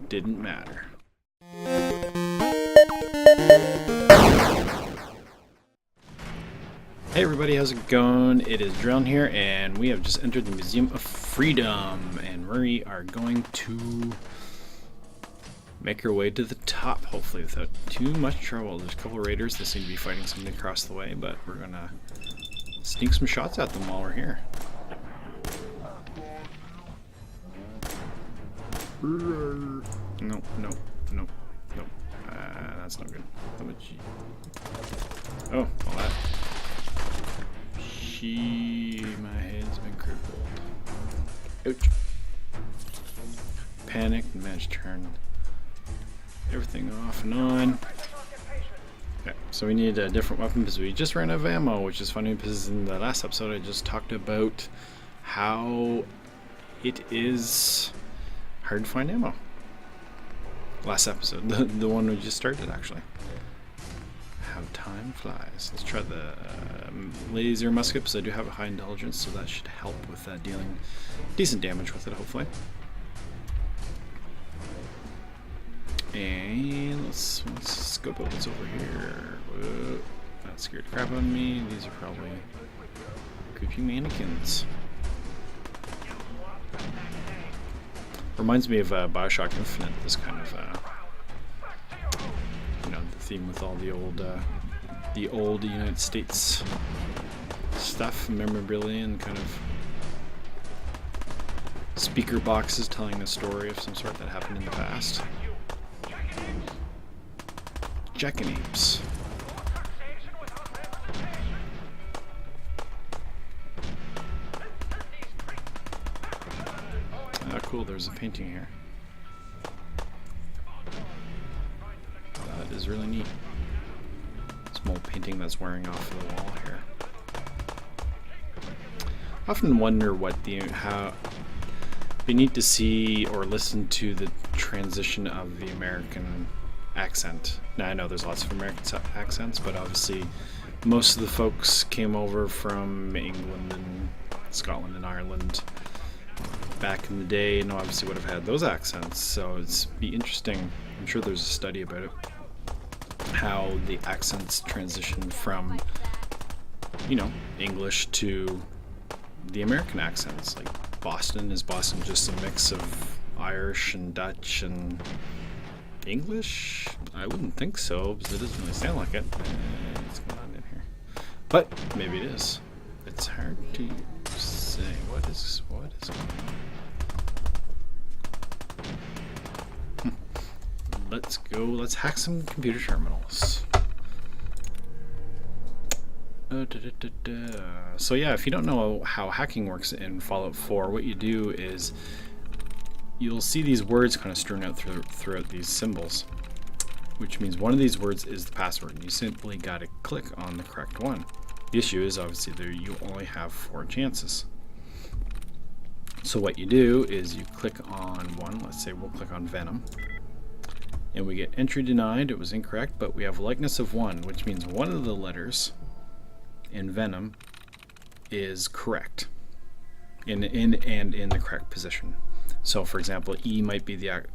didn't matter. Hey everybody, how's it going? It is Drone here, and we have just entered the Museum of Freedom, and we are going to make our way to the top, hopefully without too much trouble. There's a couple of raiders that seem to be fighting something across the way, but we're gonna sneak some shots at them while we're here. No. That's not good. How much? Oh, all that. My head's been crippled. Ouch. Panicked and managed to turn everything off and on. Okay, so we need a different weapon because we just ran out of ammo, which is funny because in the last episode I just talked about how it is hard to find ammo. Last episode, the one we just started actually. How time flies. Let's try the laser musket because I do have a high intelligence, so that should help with dealing decent damage with it, hopefully. And let's scope out what's over here. Whoa, that scared the crap out of me. These are probably creepy mannequins. Reminds me of Bioshock Infinite, this kind of the theme with all the old United States stuff, memorabilia, and kind of speaker boxes telling a story of some sort that happened in the past. Jackanapes. Ah, cool, there's a painting here. That is really neat. Small painting that's wearing off the wall here. I often wonder what how we need to see or listen to the transition of the American accent. Now I know there's lots of American accents, but obviously most of the folks came over from England and Scotland and Ireland back in the day, and obviously would have had those accents. So it's be interesting. I'm sure there's a study about it, how the accents transition from, English to the American accents. Like Boston, is Boston just a mix of Irish and Dutch and English? I wouldn't think so, because it doesn't really sound like it. What's going on in here? But maybe it is. It's hard to say. What is going on? Let's go. Let's hack some computer terminals. So yeah, if you don't know how hacking works in Fallout 4, what you do is you'll see these words kind of strewn out throughout these symbols, which means one of these words is the password. You simply got to click on the correct one. The issue is obviously you only have 4 chances. So what you do is you click on one. Let's say we'll click on Venom. And we get entry denied. It was incorrect, but we have likeness of 1, which means one of the letters in Venom is correct in the correct position. So for example, E might be the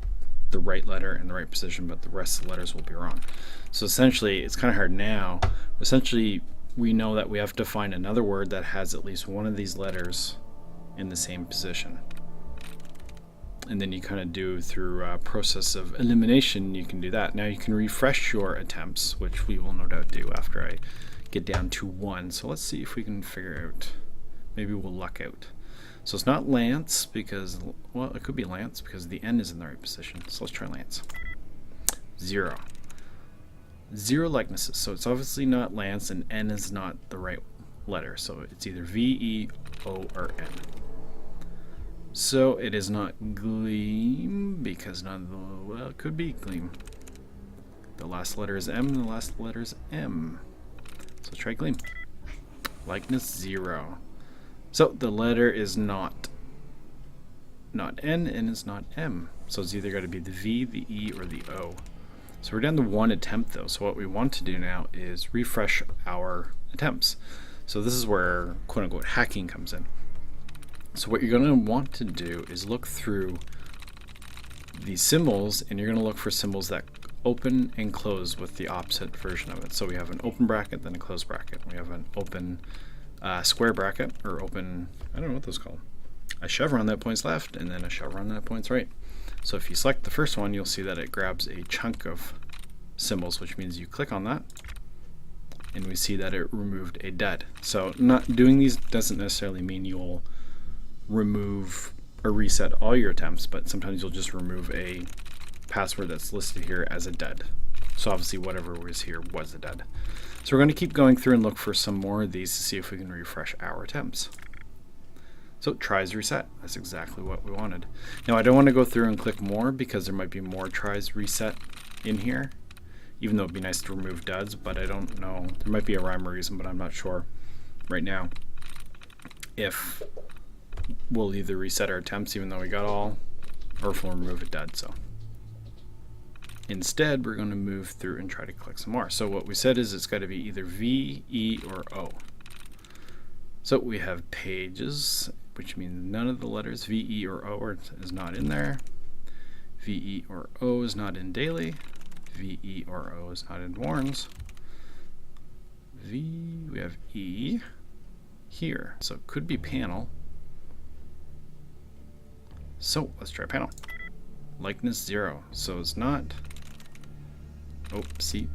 right letter in the right position, but the rest of the letters will be wrong. So essentially, it's kind of hard now. Essentially, we know that we have to find another word that has at least one of these letters in the same position. And then you kind of do through a process of elimination, you can do that. Now you can refresh your attempts, which we will no doubt do after I get down to 1. So let's see if we can figure out, maybe we'll luck out. So it's not Lance because, well, it could be Lance because the N is in the right position. So let's try Lance. 0. 0 likenesses. So it's obviously not Lance, and N is not the right letter. So it's either V, E, O, or N. So it is not Gleam because none of the, well, it could be Gleam. The last letter is M and the last letter is M. So try Gleam. Likeness 0. So the letter is not N and it's not M. So it's either got to be the V, the E, or the O. So we're down to 1 attempt though. So what we want to do now is refresh our attempts. So this is where quote unquote hacking comes in. So what you're going to want to do is look through these symbols, and you're going to look for symbols that open and close with the opposite version of it. So we have an open bracket, then a closed bracket. We have an open square bracket, or open, I don't know what those are called. A chevron that points left, and then a chevron that points right. So if you select the first one, you'll see that it grabs a chunk of symbols, which means you click on that, and we see that it removed a dead. So not doing these doesn't necessarily mean you'll remove or reset all your attempts, but sometimes you'll just remove a password that's listed here as a dead. So obviously whatever was here was a dead. So we're going to keep going through and look for some more of these to see if we can refresh our attempts. So tries reset, that's exactly what we wanted. Now I don't want to go through and click more because there might be more tries reset in here, even though it'd be nice to remove duds, but I don't know. There might be a rhyme or reason, but I'm not sure right now if we'll either reset our attempts even though we got all, or if we'll remove a dud. So instead we're going to move through and try to click some more. So what we said is it's got to be either V, E, or O. So we have pages, which means none of the letters V, E, or O is not in there. V, E, or O is not in daily. V, E, or O is not in warns. We have E here. So it could be panel. So let's try panel. Likeness 0. So it's not. Oh, see.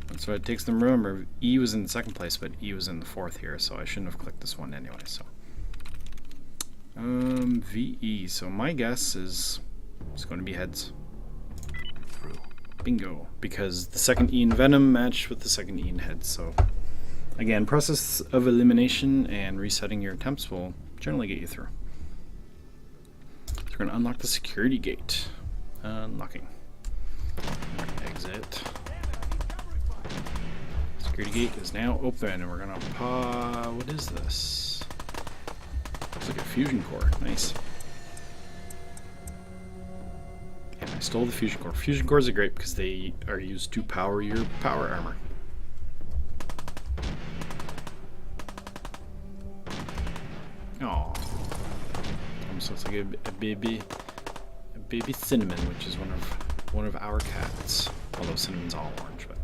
That's what it takes them to remember. E was in the second place, but E was in the fourth here, so I shouldn't have clicked this one anyway. So VE. So my guess is it's going to be heads. Bingo. Because the second E in Venom matched with the second E in heads. So again, process of elimination and resetting your attempts will generally get you through. So we're going to unlock the security gate. Unlocking. Exit. Security gate is now open, and we're gonna what is this? Looks like a fusion core. Nice. And I stole the fusion core. Fusion cores are great because they are used to power your power armor. Oh, almost looks like a baby cinnamon, which is one of our cats. Although cinnamon's all orange, but.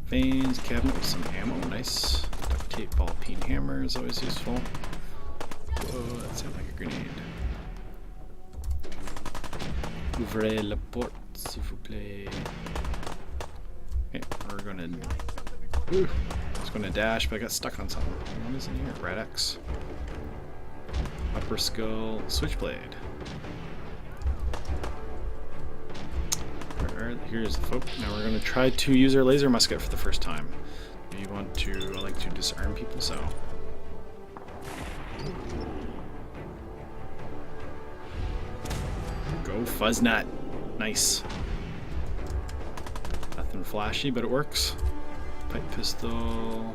Veins, cabinet with some ammo, nice. Duct tape, ball peen hammer is always useful. Whoa, that sounded like a grenade. Ouvrez la porte, s'il vous plaît. Okay, we're gonna. Ooh, I was gonna dash, but I got stuck on something. What is in here? Red X. Upper skull, switchblade. Here's the folk. Now we're going to try to use our laser musket for the first time. I like to disarm people, so. Go Fuzznut. Nice. Nothing flashy, but it works. Pipe pistol.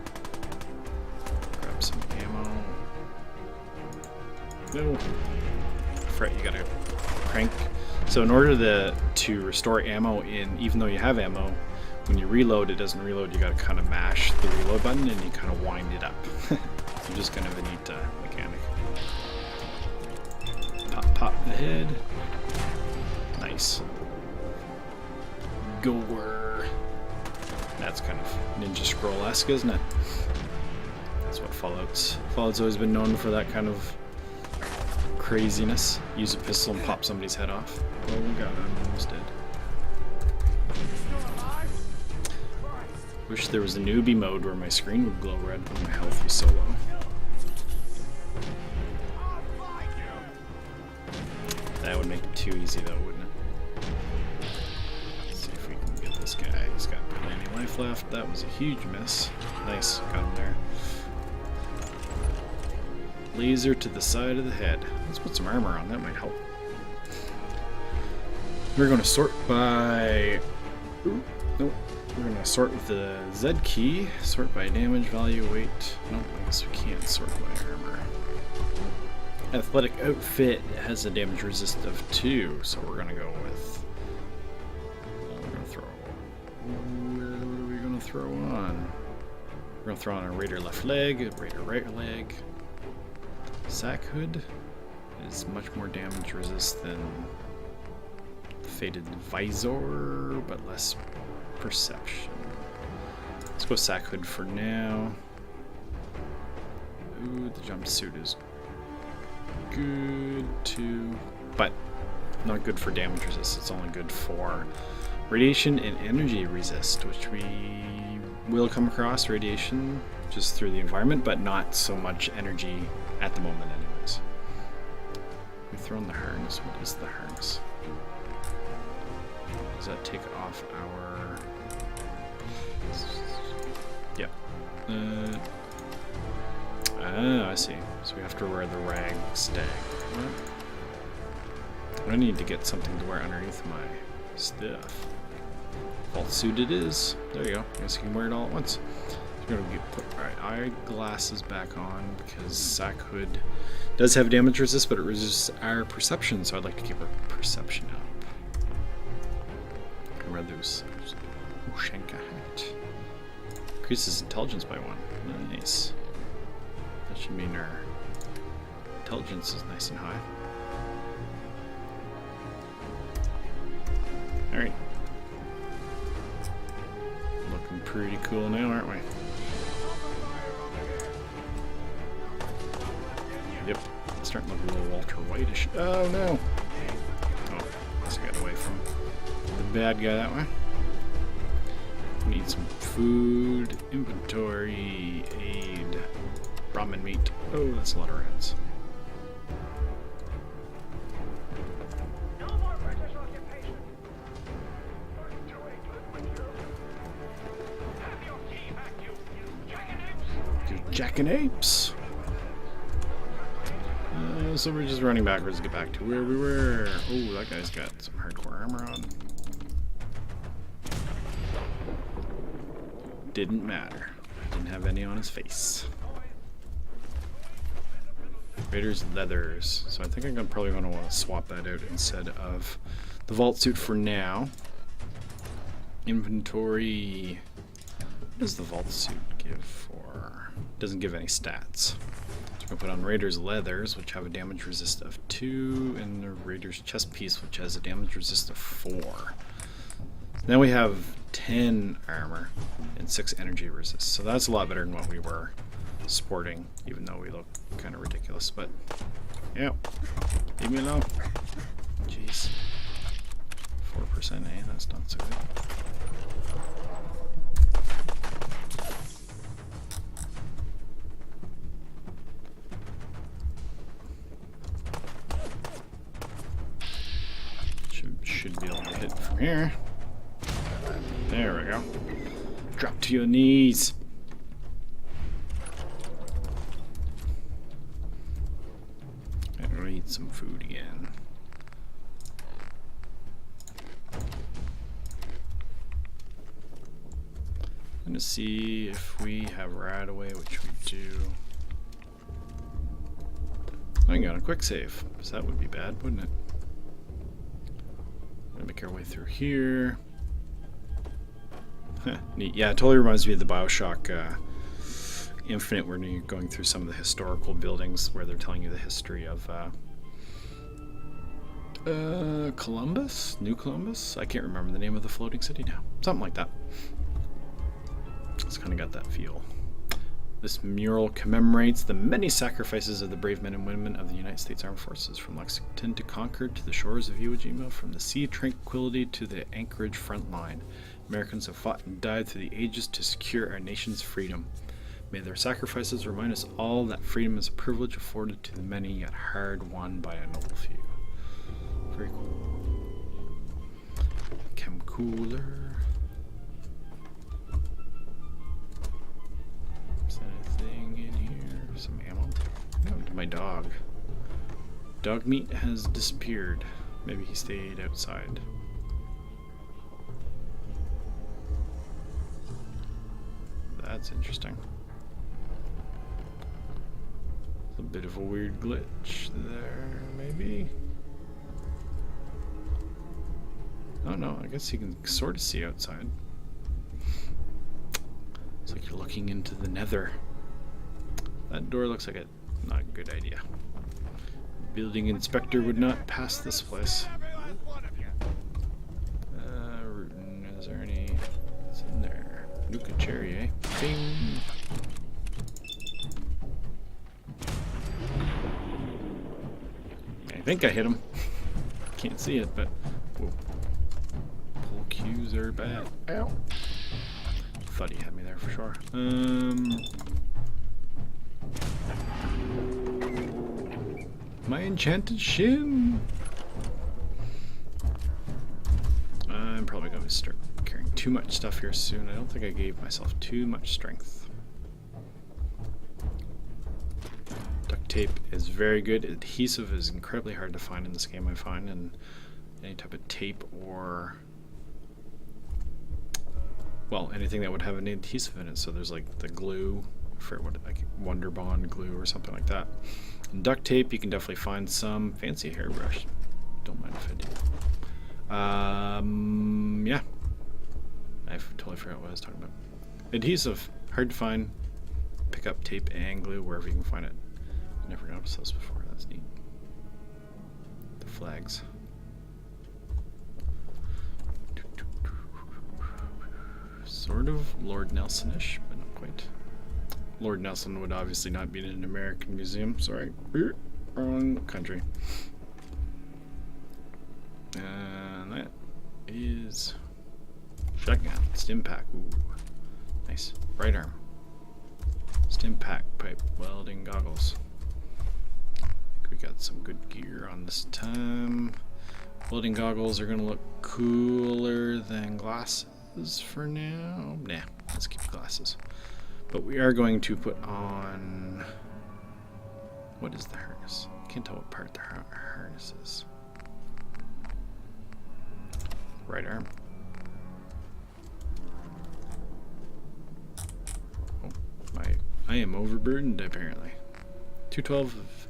Grab some ammo. No. Fret, you gotta crank. So in order to restore ammo even though you have ammo, when you reload, it doesn't reload. You gotta kind of mash the reload button and you kind of wind it up. So just kind of a neat mechanic. Pop the head. Nice. Gore. That's kind of Ninja Scroll-esque, isn't it? That's what Fallout's always been known for, that kind of craziness. Use a pistol and pop somebody's head off. Oh god, I'm almost dead. Wish there was a newbie mode where my screen would glow red when my health was so low. That would make it too easy though, wouldn't it? Let's see if we can get this guy. He's got plenty life left. That was a huge miss. Nice, got him there. Laser to the side of the head. Let's put some armor on, that might help. We're going to sort by... Ooh, nope. We're going to sort with the Z key. Sort by damage, value, weight. Nope, I guess we can't sort by armor. Athletic outfit has a damage resist of 2, so we're going to go with... What are we going to throw on? We're going to throw on a Raider left leg, a Raider right leg. Sack hood. is much more damage resist than Faded Visor, but less perception. Let's go Sack Hood for now. Ooh, the jumpsuit is good too, but not good for damage resist. It's only good for radiation and energy resist, which we will come across radiation just through the environment, but not so much energy at the moment anyways. We throw in the harness. What is the harness? Does that take off our... Yep. I see. So we have to wear the rag stag. I need to get something to wear underneath my stuff. Vault suit it is. There you go. I guess you can wear it all at once. So we're gonna put eyeglasses back on because Sack Hood does have damage resist, but it resists our perception, so I'd like to keep our perception up. Wear those Ushanka hat. Increases intelligence by 1. Nice. That should mean our intelligence is nice and high. Alright. Looking pretty cool now, aren't we? Yep. It's starting to look a little Walter White-ish. Oh no! Oh, let's get away from the bad guy that way. Need some food, inventory, aid, ramen meat. Oh, that's a lot of rats. You jackanapes! So we're just running backwards to get back to where we were. Oh, that guy's got some hardcore armor on. Didn't matter. Didn't have any on his face. Raiders leathers. So I think I'm probably going to want to swap that out instead of the vault suit for now. Inventory. What does the vault suit give for? Doesn't give any stats. So we're going to put on Raiders leathers, which have a damage resist of 2, and the Raiders chest piece, which has a damage resist of 4. Now we have 10 armor and 6 energy resist. So that's a lot better than what we were sporting, even though we look kind of ridiculous. But, yeah. Leave me alone. Jeez. 4%, eh? That's not so good. Should be able to hit from here. There we go. Drop to your knees. And we'll eat some food again. I'm gonna see if we have right away, which we do. Hang on, a quick save. Because that would be bad, wouldn't it? Gonna make our way through here. Neat. Yeah, it totally reminds me of the BioShock Infinite, where you're going through some of the historical buildings where they're telling you the history of Columbus? New Columbus? I can't remember the name of the floating city now. Something like that. It's kind of got that feel. This mural commemorates the many sacrifices of the brave men and women of the United States Armed Forces, from Lexington to Concord to the shores of Iwo Jima, from the sea tranquility to the Anchorage front line. Americans have fought and died through the ages to secure our nation's freedom. May their sacrifices remind us all that freedom is a privilege afforded to the many, yet hard won by a noble few. Very cool. Chem cooler. Is there anything in here? Some ammo? No, to my dog. Dog meat has disappeared. Maybe he stayed outside. That's interesting. A bit of a weird glitch there, maybe? Oh no, I guess you can sort of see outside. It's like you're looking into the nether. That door looks like a not a good idea. Building inspector would not pass this place. Is there any? What's in there? Nuka cherry, eh? Bing. I think I hit him. Can't see it, but whoa. Pull cues are bad. Ow. Thought he had me there for sure. My enchanted shin. I'm probably going to start carrying too much stuff here soon. I don't think I gave myself too much strength. Duct tape is very good. Adhesive is incredibly hard to find in this game, I find, and any type of tape or, well, anything that would have an adhesive in it. So there's like the glue, for what, like Wonder Bond glue or something like that. And duct tape, you can definitely find some fancy hairbrush. Don't mind if I do. Yeah. I totally forgot what I was talking about. Adhesive, hard to find. Pick up tape and glue wherever you can find it. Never noticed those before. That's neat. The flags. Sort of Lord Nelson-ish, but not quite. Lord Nelson would obviously not be in an American museum. Sorry. Wrong country. And that is shotgun. Stim pack. Ooh. Nice. Right arm. Stim pack pipe. Welding goggles. We got some good gear on this time. Welding goggles are gonna look cooler than glasses for now. Nah, let's keep glasses. But we are going to put on, what is the harness? Can't tell what part the harness is. Right arm. Oh, I am overburdened apparently. 212 of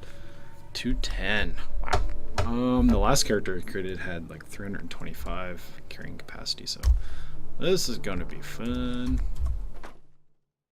210. Wow. The last character I created had like 325 carrying capacity, so this is gonna be fun.